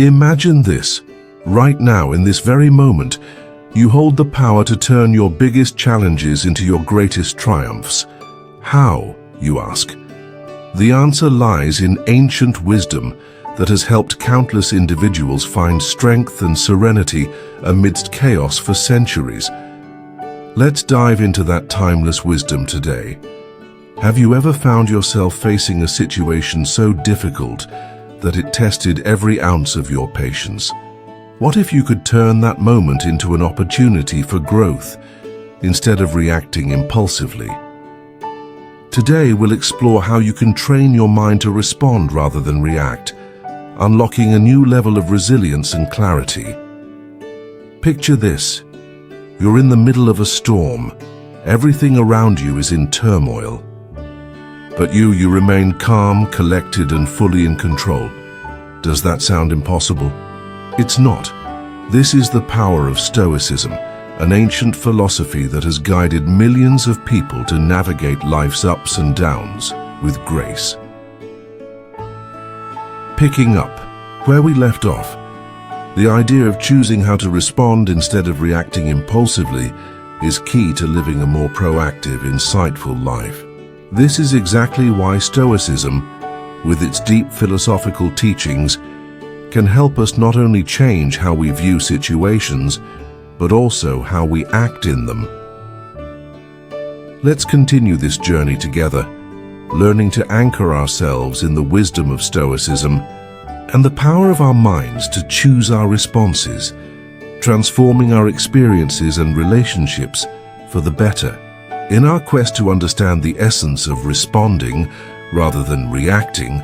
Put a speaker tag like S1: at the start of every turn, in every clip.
S1: Imagine this. Right now, in this very moment, you hold the power to turn your biggest challenges into your greatest triumphs. How, you ask? The answer lies in ancient wisdom that has helped countless individuals find strength and serenity amidst chaos for centuries. Let's dive into that timeless wisdom today. Have you ever found yourself facing a situation so difficult that it tested every ounce of your patience? What if you could turn that moment into an opportunity for growth instead of reacting impulsively? Today we'll explore how you can train your mind to respond rather than react, unlocking a new level of resilience and clarity. Picture this. You're in the middle of a storm. Everything around you is in turmoil. But you remain calm, collected, and fully in control. Does that sound impossible? It's not. This is the power of Stoicism, an ancient philosophy that has guided millions of people to navigate life's ups and downs with grace. Picking up where we left off, the idea of choosing how to respond instead of reacting impulsively is key to living a more proactive, insightful life. This is exactly why Stoicism, with its deep philosophical teachings, can help us not only change how we view situations, but also how we act in them. Let's continue this journey together, learning to anchor ourselves in the wisdom of Stoicism and the power of our minds to choose our responses, transforming our experiences and relationships for the better. In our quest to understand the essence of responding rather than reacting,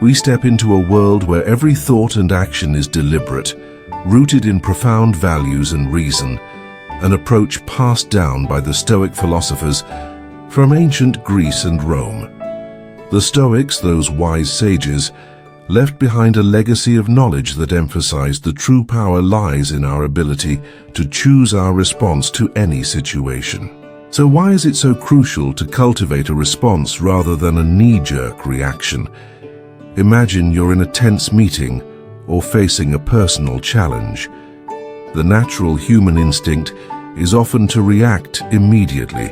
S1: we step into a world where every thought and action is deliberate, rooted in profound values and reason, an approach passed down by the Stoic philosophers from ancient Greece and Rome. The Stoics, those wise sages, left behind a legacy of knowledge that emphasized the true power lies in our ability to choose our response to any situation. So why is it so crucial to cultivate a response rather than a knee-jerk reaction? Imagine you're in a tense meeting or facing a personal challenge. The natural human instinct is often to react immediately,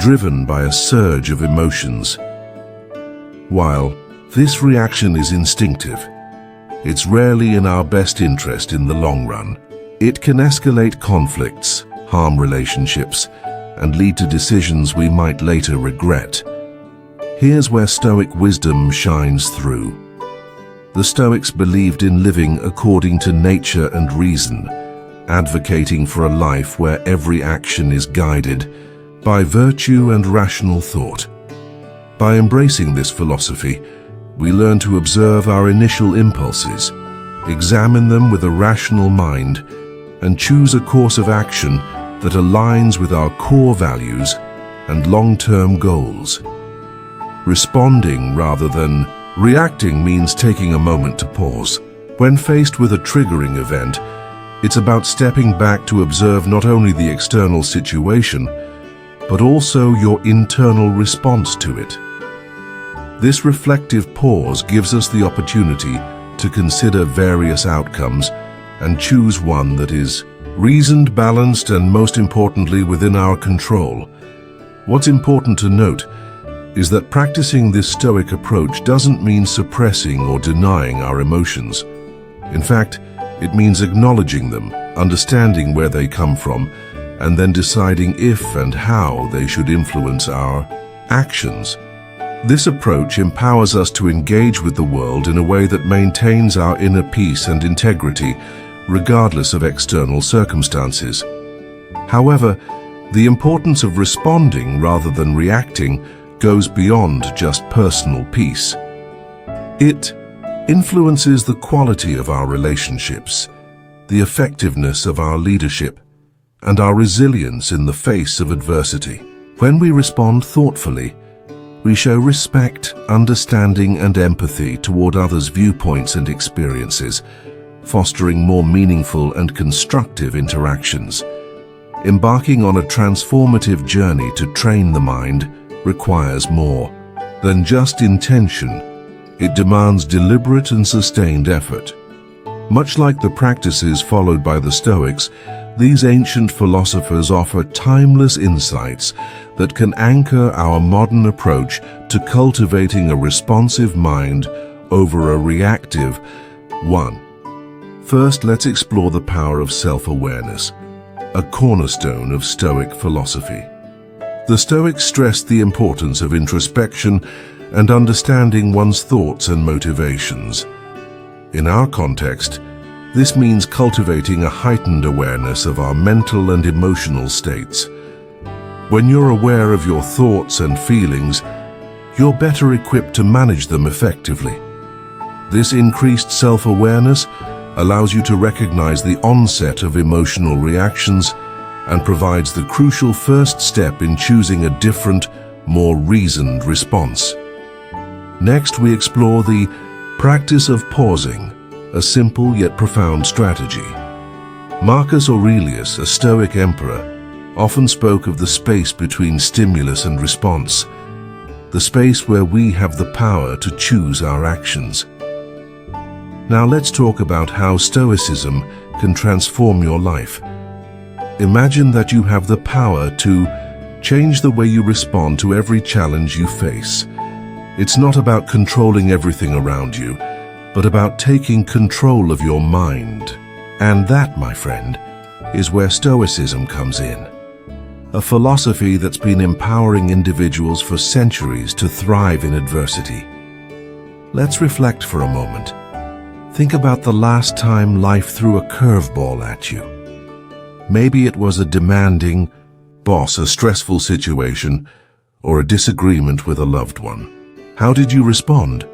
S1: driven by a surge of emotions. While this reaction is instinctive, it's rarely in our best interest in the long run. It can escalate conflicts, harm relationships, and lead to decisions we might later regret. Here's where Stoic wisdom shines through. The Stoics believed in living according to nature and reason, advocating for a life where every action is guided by virtue and rational thought. By embracing this philosophy, we learn to observe our initial impulses, examine them with a rational mind, and choose a course of action that aligns with our core values and long-term goals. Responding rather than reacting means taking a moment to pause. When faced with a triggering event, it's about stepping back to observe not only the external situation, but also your internal response to it. This reflective pause gives us the opportunity to consider various outcomes and choose one that is reasoned, balanced, and most importantly within our control. What's important to note is that practicing this Stoic approach doesn't mean suppressing or denying our emotions. In fact, it means acknowledging them, understanding where they come from, and then deciding if and how they should influence our actions. This approach empowers us to engage with the world in a way that maintains our inner peace and integrity, regardless of external circumstances. However, the importance of responding rather than reacting goes beyond just personal peace. It influences the quality of our relationships, the effectiveness of our leadership, and our resilience in the face of adversity. When we respond thoughtfully, we show respect, understanding, and empathy toward others' viewpoints and experiences, fostering more meaningful and constructive interactions. Embarking on a transformative journey to train the mind requires more than just intention. It demands deliberate and sustained effort. Much like the practices followed by the Stoics, these ancient philosophers offer timeless insights that can anchor our modern approach to cultivating a responsive mind over a reactive one. First, let's explore the power of self-awareness, a cornerstone of Stoic philosophy. The Stoics stressed the importance of introspection and understanding one's thoughts and motivations. In our context, this means cultivating a heightened awareness of our mental and emotional states. When you're aware of your thoughts and feelings, you're better equipped to manage them effectively. This increased self-awareness allows you to recognize the onset of emotional reactions and provides the crucial first step in choosing a different, more reasoned response. Next, we explore the practice of pausing, a simple yet profound strategy. Marcus Aurelius, a Stoic emperor, often spoke of the space between stimulus and response, the space where we have the power to choose our actions. Now let's talk about how Stoicism can transform your life. Imagine that you have the power to change the way you respond to every challenge you face. It's not about controlling everything around you, but about taking control of your mind. And that, my friend, is where Stoicism comes in. A philosophy that's been empowering individuals for centuries to thrive in adversity. Let's reflect for a moment. Think about the last time life threw a curveball at you. Maybe it was a demanding boss, a stressful situation, or a disagreement with a loved one. How did you respond?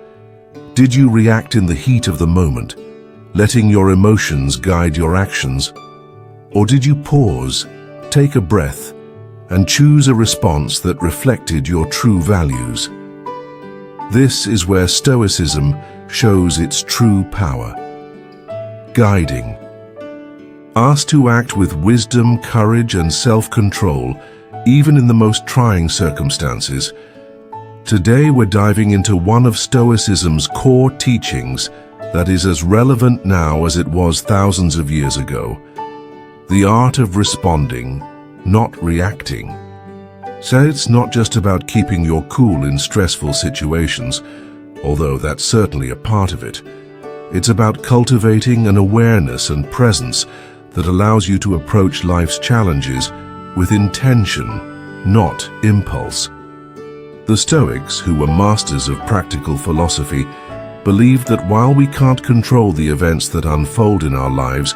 S1: Did you react in the heat of the moment, letting your emotions guide your actions? Or did you pause, take a breath, and choose a response that reflected your true values? This is where Stoicism shows its true power. Guiding. Asked to act with wisdom, courage, and self-control, even in the most trying circumstances. Today we're diving into one of Stoicism's core teachings that is as relevant now as it was thousands of years ago. The art of responding, not reacting. So it's not just about keeping your cool in stressful situations, although that's certainly a part of it. It's about cultivating an awareness and presence that allows you to approach life's challenges with intention, not impulse. The Stoics, who were masters of practical philosophy, believed that while we can't control the events that unfold in our lives,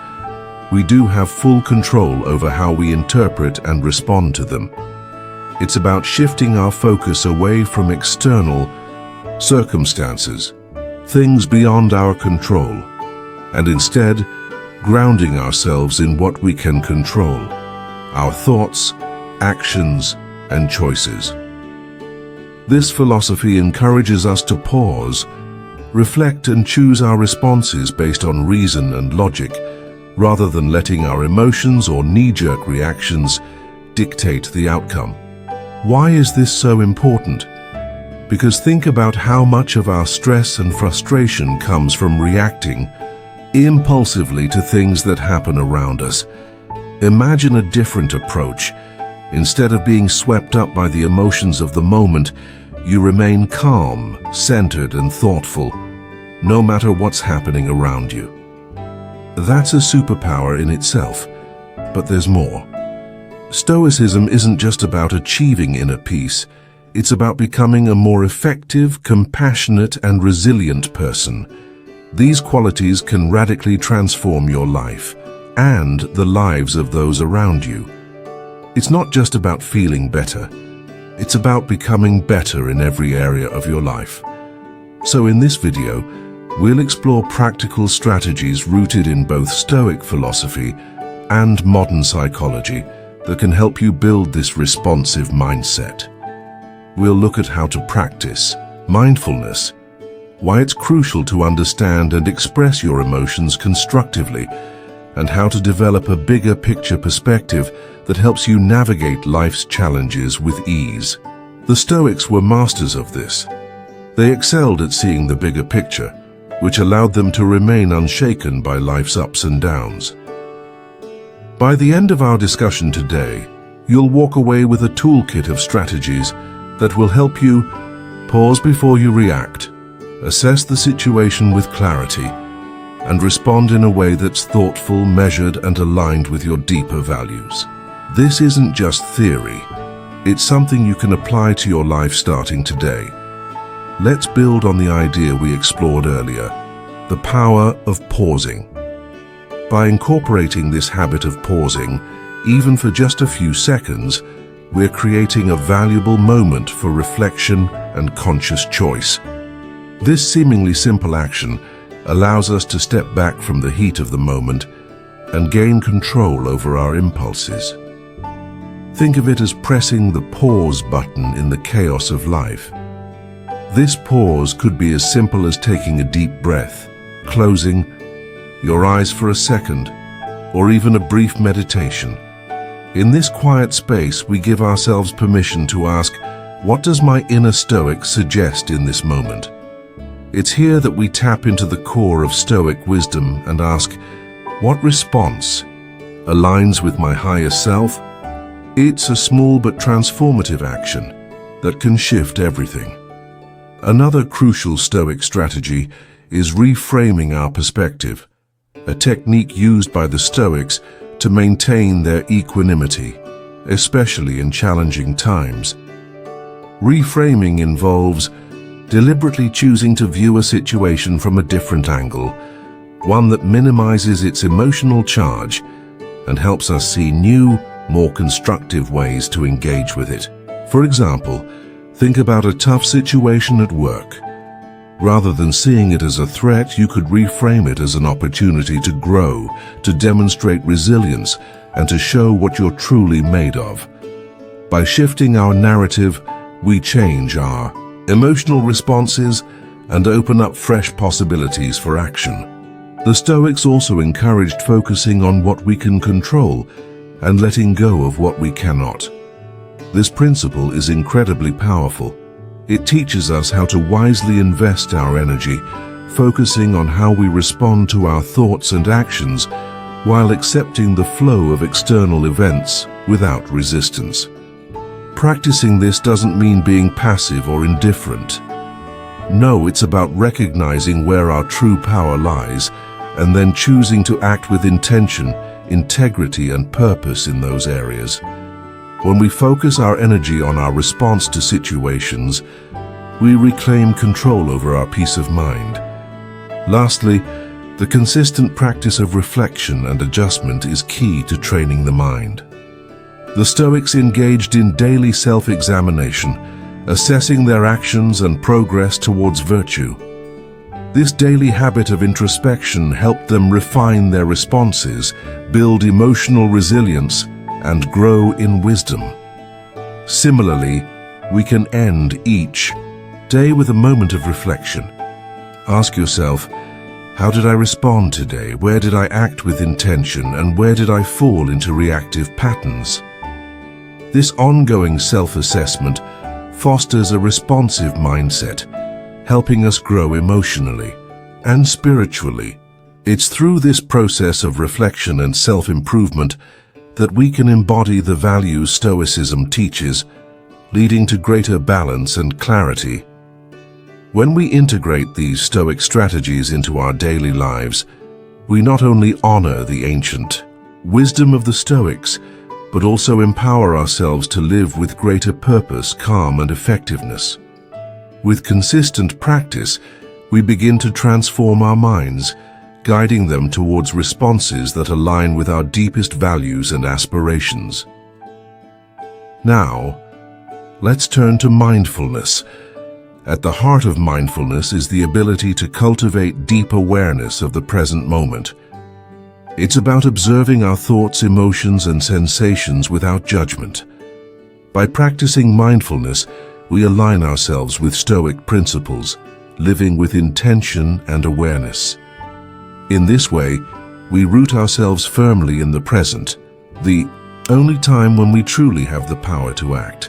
S1: we do have full control over how we interpret and respond to them. It's about shifting our focus away from external circumstances, things beyond our control, and instead grounding ourselves in what we can control, our thoughts, actions, and choices. This philosophy encourages us to pause, reflect, and choose our responses based on reason and logic, rather than letting our emotions or knee-jerk reactions dictate the outcome. Why is this so important? Because think about how much of our stress and frustration comes from reacting impulsively to things that happen around us. Imagine a different approach. Instead of being swept up by the emotions of the moment, you remain calm, centered, and thoughtful, no matter what's happening around you. That's a superpower in itself, but there's more. Stoicism isn't just about achieving inner peace, it's about becoming a more effective, compassionate, and resilient person. These qualities can radically transform your life and the lives of those around you. It's not just about feeling better. It's about becoming better in every area of your life. So in this video, we'll explore practical strategies rooted in both Stoic philosophy and modern psychology that can help you build this responsive mindset. We'll look at how to practice mindfulness, why it's crucial to understand and express your emotions constructively, and how to develop a bigger picture perspective that helps you navigate life's challenges with ease. The Stoics were masters of this. They excelled at seeing the bigger picture, which allowed them to remain unshaken by life's ups and downs. By the end of our discussion today, you'll walk away with a toolkit of strategies that will help you pause before you react, assess the situation with clarity, and respond in a way that's thoughtful, measured, and aligned with your deeper values. This isn't just theory. It's something you can apply to your life starting today. Let's build on the idea we explored earlier, the power of pausing. By incorporating this habit of pausing, even for just a few seconds, we're creating a valuable moment for reflection and conscious choice. This seemingly simple action allows us to step back from the heat of the moment and gain control over our impulses. Think of it as pressing the pause button in the chaos of life. This pause could be as simple as taking a deep breath, closing your eyes for a second, or even a brief meditation. In this quiet space, we give ourselves permission to ask, what does my inner Stoic suggest in this moment? It's here that we tap into the core of Stoic wisdom and ask, what response aligns with my higher self? It's a small but transformative action that can shift everything. Another crucial Stoic strategy is reframing our perspective, a technique used by the Stoics to maintain their equanimity, especially in challenging times. Reframing involves deliberately choosing to view a situation from a different angle, one that minimizes its emotional charge and helps us see new, more constructive ways to engage with it. For example, think about a tough situation at work. Rather than seeing it as a threat, you could reframe it as an opportunity to grow, to demonstrate resilience, and to show what you're truly made of. By shifting our narrative, we change our emotional responses and open up fresh possibilities for action. The Stoics also encouraged focusing on what we can control and letting go of what we cannot. This principle is incredibly powerful. It teaches us how to wisely invest our energy, focusing on how we respond to our thoughts and actions while accepting the flow of external events without resistance. Practicing this doesn't mean being passive or indifferent. No, it's about recognizing where our true power lies and then choosing to act with intention, integrity, and purpose in those areas. When we focus our energy on our response to situations, we reclaim control over our peace of mind. Lastly, the consistent practice of reflection and adjustment is key to training the mind. The Stoics engaged in daily self-examination, assessing their actions and progress towards virtue. This daily habit of introspection helped them refine their responses, build emotional resilience, and grow in wisdom. Similarly, we can end each day with a moment of reflection. Ask yourself, how did I respond today? Where did I act with intention? And where did I fall into reactive patterns? This ongoing self-assessment fosters a responsive mindset, helping us grow emotionally and spiritually. It's through this process of reflection and self-improvement that we can embody the values Stoicism teaches, leading to greater balance and clarity. When we integrate these Stoic strategies into our daily lives, we not only honor the ancient wisdom of the Stoics, but also empower ourselves to live with greater purpose, calm, and effectiveness. With consistent practice, we begin to transform our minds, guiding them towards responses that align with our deepest values and aspirations. Now, let's turn to mindfulness. At the heart of mindfulness is the ability to cultivate deep awareness of the present moment. It's about observing our thoughts, emotions, and sensations without judgment. By practicing mindfulness, we align ourselves with Stoic principles, living with intention and awareness. In this way, we root ourselves firmly in the present, the only time when we truly have the power to act.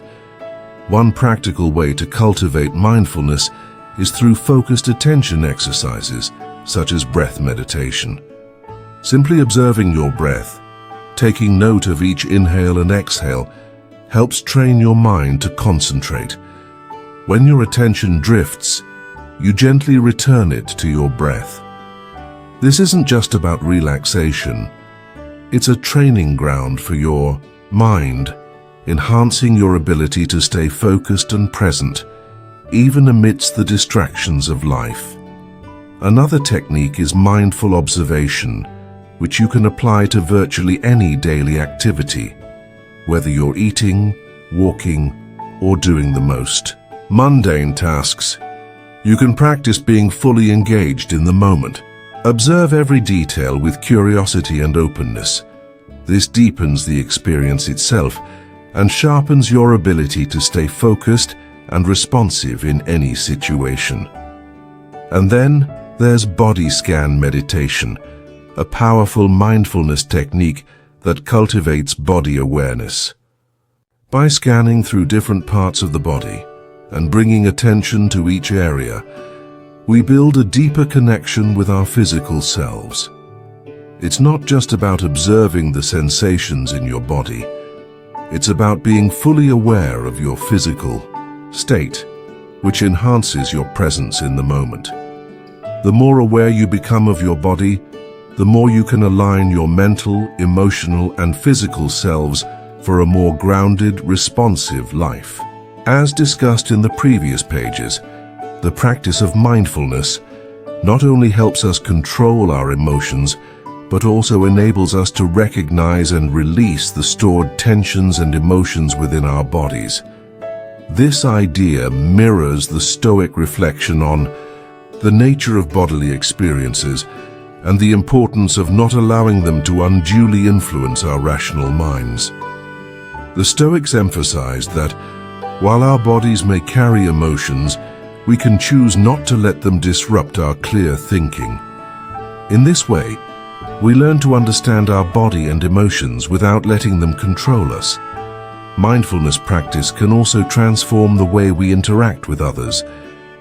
S1: One practical way to cultivate mindfulness is through focused attention exercises, such as breath meditation. Simply observing your breath, taking note of each inhale and exhale, helps train your mind to concentrate. When your attention drifts, you gently return it to your breath. This isn't just about relaxation. It's a training ground for your mind, enhancing your ability to stay focused and present, even amidst the distractions of life. Another technique is mindful observation, which you can apply to virtually any daily activity, whether you're eating, walking, or doing the most mundane tasks. You can practice being fully engaged in the moment. Observe every detail with curiosity and openness. This deepens the experience itself and sharpens your ability to stay focused and responsive in any situation. And then there's body scan meditation, a powerful mindfulness technique that cultivates body awareness. By scanning through different parts of the body and bringing attention to each area, we build a deeper connection with our physical selves. It's not just about observing the sensations in your body. It's about being fully aware of your physical state, which enhances your presence in the moment. The more aware you become of your body, the more you can align your mental, emotional, and physical selves for a more grounded, responsive life. As discussed in the previous pages, the practice of mindfulness not only helps us control our emotions, but also enables us to recognize and release the stored tensions and emotions within our bodies. This idea mirrors the Stoic reflection on the nature of bodily experiences and the importance of not allowing them to unduly influence our rational minds. The Stoics emphasized that while our bodies may carry emotions, we can choose not to let them disrupt our clear thinking. In this way, we learn to understand our body and emotions without letting them control us. Mindfulness practice can also transform the way we interact with others,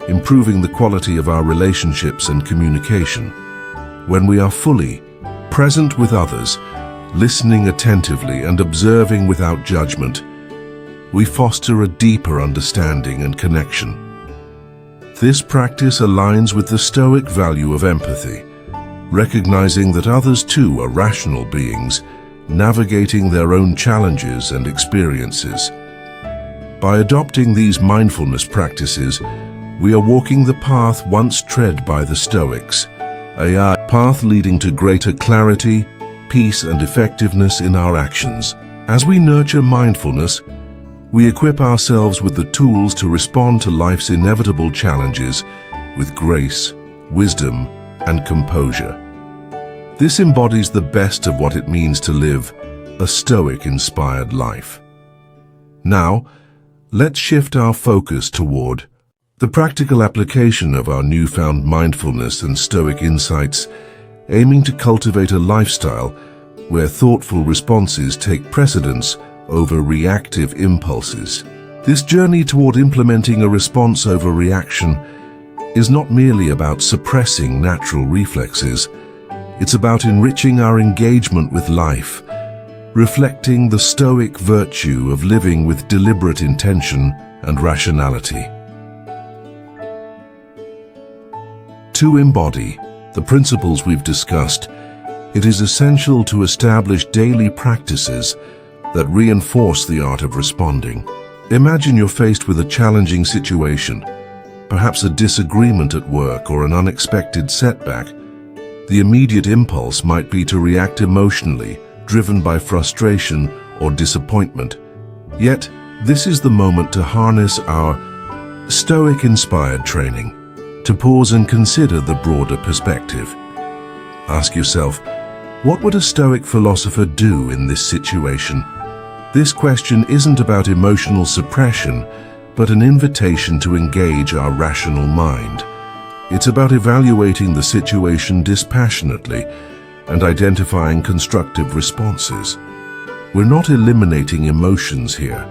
S1: improving the quality of our relationships and communication. When we are fully present with others, listening attentively and observing without judgment, we foster a deeper understanding and connection. This practice aligns with the Stoic value of empathy, recognizing that others too are rational beings, navigating their own challenges and experiences. By adopting these mindfulness practices, we are walking the path once tread by the Stoics, a path leading to greater clarity, peace, and effectiveness in our actions. As we nurture mindfulness, we equip ourselves with the tools to respond to life's inevitable challenges with grace, wisdom, and composure. This embodies the best of what it means to live a Stoic-inspired life. Now, let's shift our focus toward the practical application of our newfound mindfulness and Stoic insights, aiming to cultivate a lifestyle where thoughtful responses take precedence over reactive impulses. This journey toward implementing a response over reaction is not merely about suppressing natural reflexes. It's about enriching our engagement with life, reflecting the Stoic virtue of living with deliberate intention and rationality. To embody the principles we've discussed, it is essential to establish daily practices that reinforce the art of responding. Imagine you're faced with a challenging situation, perhaps a disagreement at work or an unexpected setback. The immediate impulse might be to react emotionally, driven by frustration or disappointment. Yet, this is the moment to harness our Stoic-inspired training, to pause and consider the broader perspective. Ask yourself, what would a Stoic philosopher do in this situation? This question isn't about emotional suppression, but an invitation to engage our rational mind. It's about evaluating the situation dispassionately and identifying constructive responses. We're not eliminating emotions here.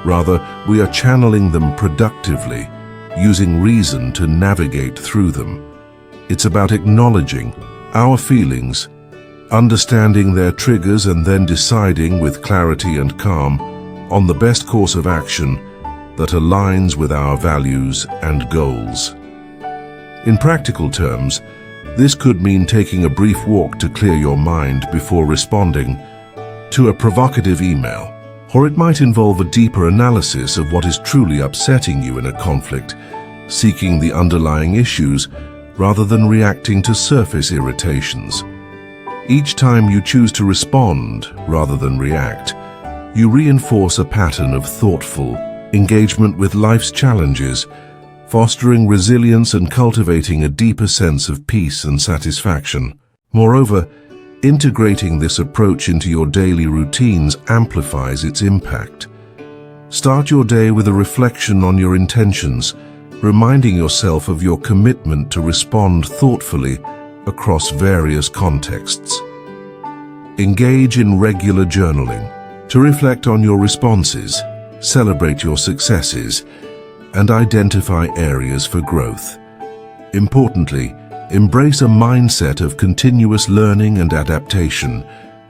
S1: Rather, we are channeling them productively, using reason to navigate through them. It's about acknowledging our feelings, understanding their triggers, and then deciding with clarity and calm on the best course of action that aligns with our values and goals. In practical terms, this could mean taking a brief walk to clear your mind before responding to a provocative email, or it might involve a deeper analysis of what is truly upsetting you in a conflict, seeking the underlying issues rather than reacting to surface irritations. Each time you choose to respond rather than react, you reinforce a pattern of thoughtful engagement with life's challenges, fostering resilience and cultivating a deeper sense of peace and satisfaction. Moreover, integrating this approach into your daily routines amplifies its impact. Start your day with a reflection on your intentions, reminding yourself of your commitment to respond thoughtfully across various contexts. Engage in regular journaling to reflect on your responses, celebrate your successes, and identify areas for growth. Importantly, embrace a mindset of continuous learning and adaptation,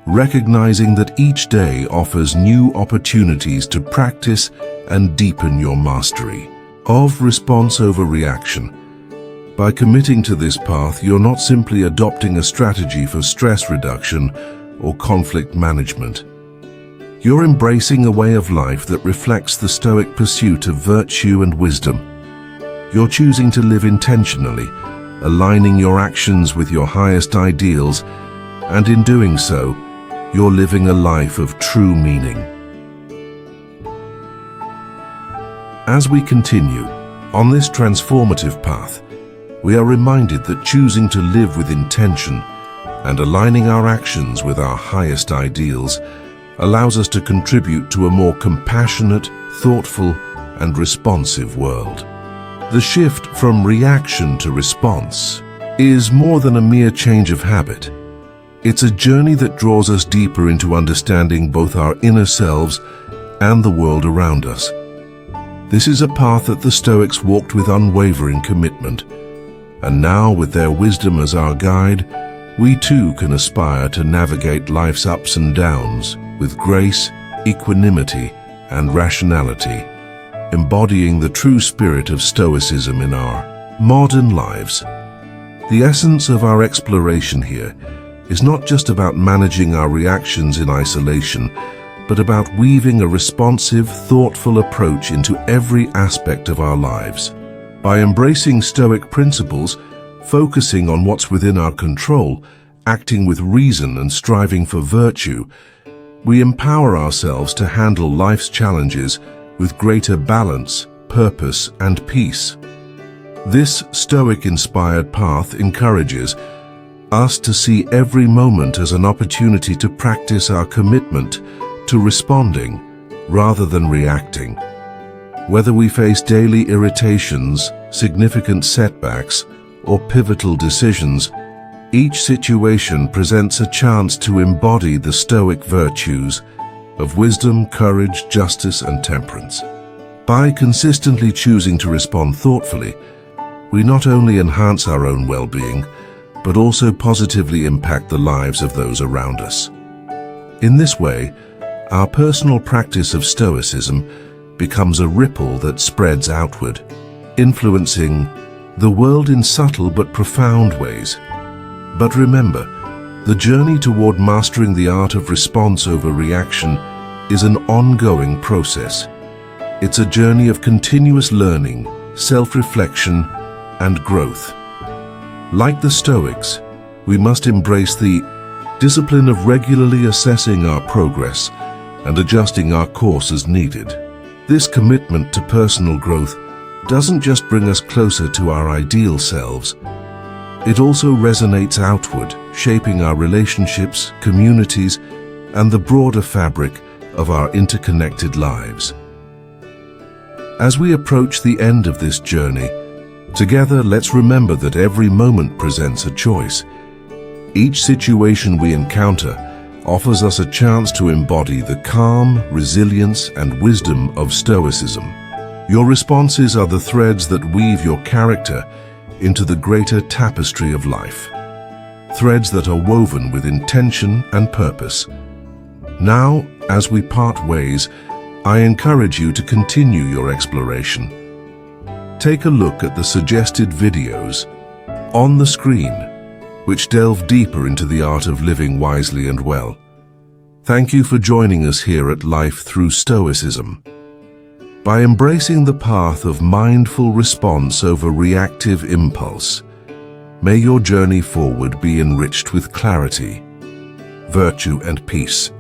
S1: recognizing that each day offers new opportunities to practice and deepen your mastery of response over reaction. By committing to this path, you're not simply adopting a strategy for stress reduction or conflict management. You're embracing a way of life that reflects the Stoic pursuit of virtue and wisdom. You're choosing to live intentionally, aligning your actions with your highest ideals, and in doing so, you're living a life of true meaning. As we continue on this transformative path, we are reminded that choosing to live with intention and aligning our actions with our highest ideals allows us to contribute to a more compassionate, thoughtful, and responsive world. The shift from reaction to response is more than a mere change of habit. It's a journey that draws us deeper into understanding both our inner selves and the world around us. This is a path that the Stoics walked with unwavering commitment, and now, with their wisdom as our guide, we too can aspire to navigate life's ups and downs with grace, equanimity, and rationality, embodying the true spirit of Stoicism in our modern lives. The essence of our exploration here is not just about managing our reactions in isolation, but about weaving a responsive, thoughtful approach into every aspect of our lives. By embracing Stoic principles, focusing on what's within our control, acting with reason and striving for virtue, we empower ourselves to handle life's challenges with greater balance, purpose, and peace. This Stoic-inspired path encourages us to see every moment as an opportunity to practice our commitment to responding rather than reacting. Whether we face daily irritations, significant setbacks, or pivotal decisions, each situation presents a chance to embody the Stoic virtues of wisdom, courage, justice, and temperance. By consistently choosing to respond thoughtfully, we not only enhance our own well-being, but also positively impact the lives of those around us. In this way, our personal practice of Stoicism becomes a ripple that spreads outward, influencing the world in subtle but profound ways. But remember, the journey toward mastering the art of response over reaction is an ongoing process. It's a journey of continuous learning, self-reflection, and growth. Like the Stoics, we must embrace the discipline of regularly assessing our progress and adjusting our course as needed. This commitment to personal growth doesn't just bring us closer to our ideal selves, it also resonates outward, shaping our relationships, communities, and the broader fabric of our interconnected lives. As we approach the end of this journey, together let's remember that every moment presents a choice. Each situation we encounter offers us a chance to embody the calm, resilience, and wisdom of Stoicism. Your responses are the threads that weave your character into the greater tapestry of life. Threads that are woven with intention and purpose. Now, as we part ways, I encourage you to continue your exploration. Take a look at the suggested videos on the screen, which delve deeper into the art of living wisely and well. Thank you for joining us here at Life Through Stoicism. By embracing the path of mindful response over reactive impulse, may your journey forward be enriched with clarity, virtue, and peace.